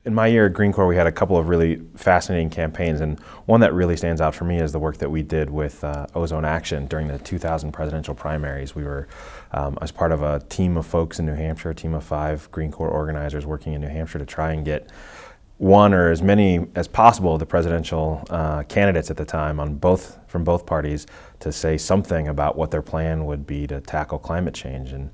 In my year at Green Corps, we had a couple of really fascinating campaigns, and one that really stands out for me is the work that we did with Ozone Action during the 2000 presidential primaries. We were, as part of a team of folks in New Hampshire, a team of 5 Green Corps organizers working in New Hampshire to try and get one or as many as possible of the presidential candidates at the time from both parties to say something about what their plan would be to tackle climate change. And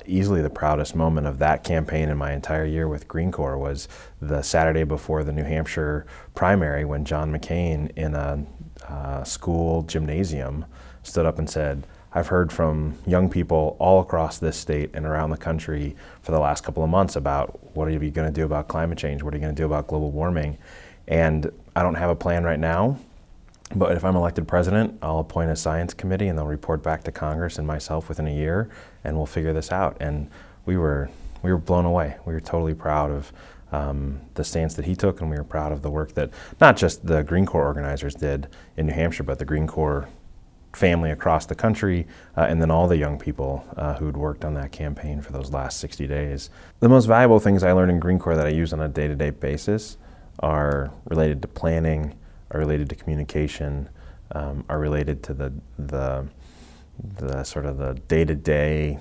easily the proudest moment of that campaign in my entire year with Green Corps was the Saturday before the New Hampshire primary, when John McCain in a school gymnasium stood up and said, "I've heard from young people all across this state and around the country for the last couple of months about what are you going to do about climate change, what are you going to do about global warming, and I don't have a plan right now, but if I'm elected president, I'll appoint a science committee and they'll report back to Congress and myself within a year, and we'll figure this out." And we were blown away. We were totally proud of the stance that he took, and we were proud of the work that not just the Green Corps organizers did in New Hampshire, but the Green Corps family across the country, and then all the young people who'd worked on that campaign for those last 60 days. The most valuable things I learned in Green Corps that I use on a day-to-day basis are related to planning, are related to communication, are related to the sort of the day-to-day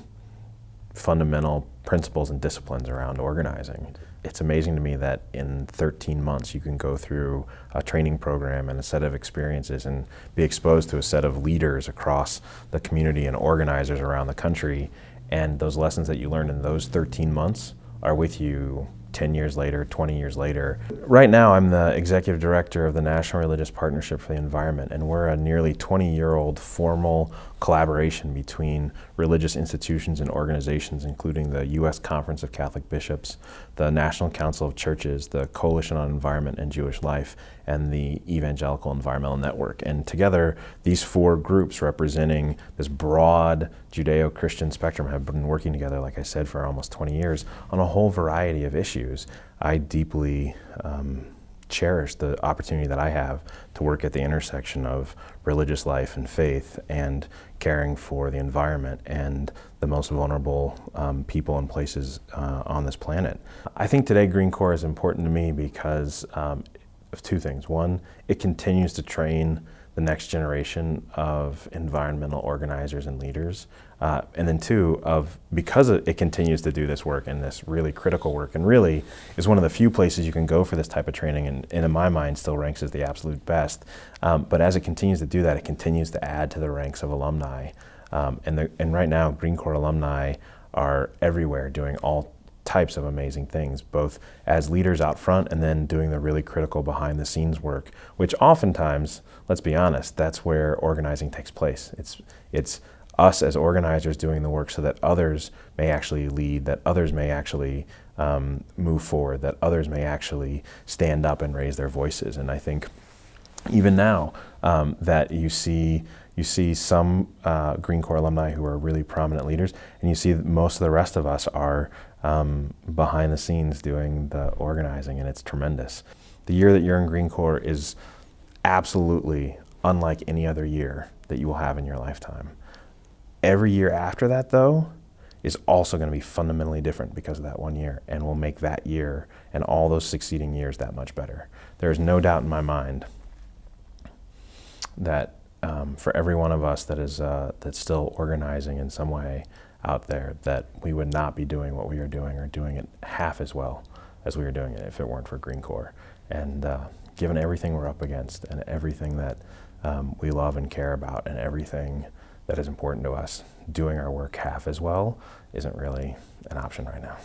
fundamental principles and disciplines around organizing. It's amazing to me that in 13 months you can go through a training program and a set of experiences and be exposed to a set of leaders across the community and organizers around the country, and those lessons that you learned in those 13 months are with you 10 years later, 20 years later. Right now I'm the executive director of the National Religious Partnership for the Environment, and we're a nearly 20-year-old formal collaboration between religious institutions and organizations, including the U.S. Conference of Catholic Bishops, the National Council of Churches, the Coalition on Environment and Jewish Life, and the Evangelical Environmental Network. And together, these 4 groups representing this broad Judeo-Christian spectrum have been working together, like I said, for almost 20 years on a whole variety of issues. I deeply cherish the opportunity that I have to work at the intersection of religious life and faith and caring for the environment and the most vulnerable people and places on this planet. I think today Green Corps is important to me because of 2 things. One, it continues to train the next generation of environmental organizers and leaders. And then 2, because it continues to do this work and this really critical work, and really is one of the few places you can go for this type of training, and in my mind still ranks as the absolute best. But as it continues to do that, it continues to add to the ranks of alumni. And right now, Green Corps alumni are everywhere doing all types of amazing things, both as leaders out front and then doing the really critical behind the scenes work, which oftentimes, let's be honest, that's where organizing takes place. It's us as organizers doing the work so that others may actually lead, that others may actually move forward, that others may actually stand up and raise their voices. And I think even now that you see some Green Corps alumni who are really prominent leaders, and you see that most of the rest of us are behind the scenes doing the organizing, and it's tremendous. The year that you're in Green Corps is absolutely unlike any other year that you will have in your lifetime. Every year after that, though, is also going to be fundamentally different because of that one year, and will make that year and all those succeeding years that much better. There is no doubt in my mind that for every one of us that is that's still organizing in some way out there, that we would not be doing what we are doing or doing it half as well as we are doing it if it weren't for Green Corps. And given everything we're up against and everything that we love and care about and everything that is important to us, doing our work half as well isn't really an option right now.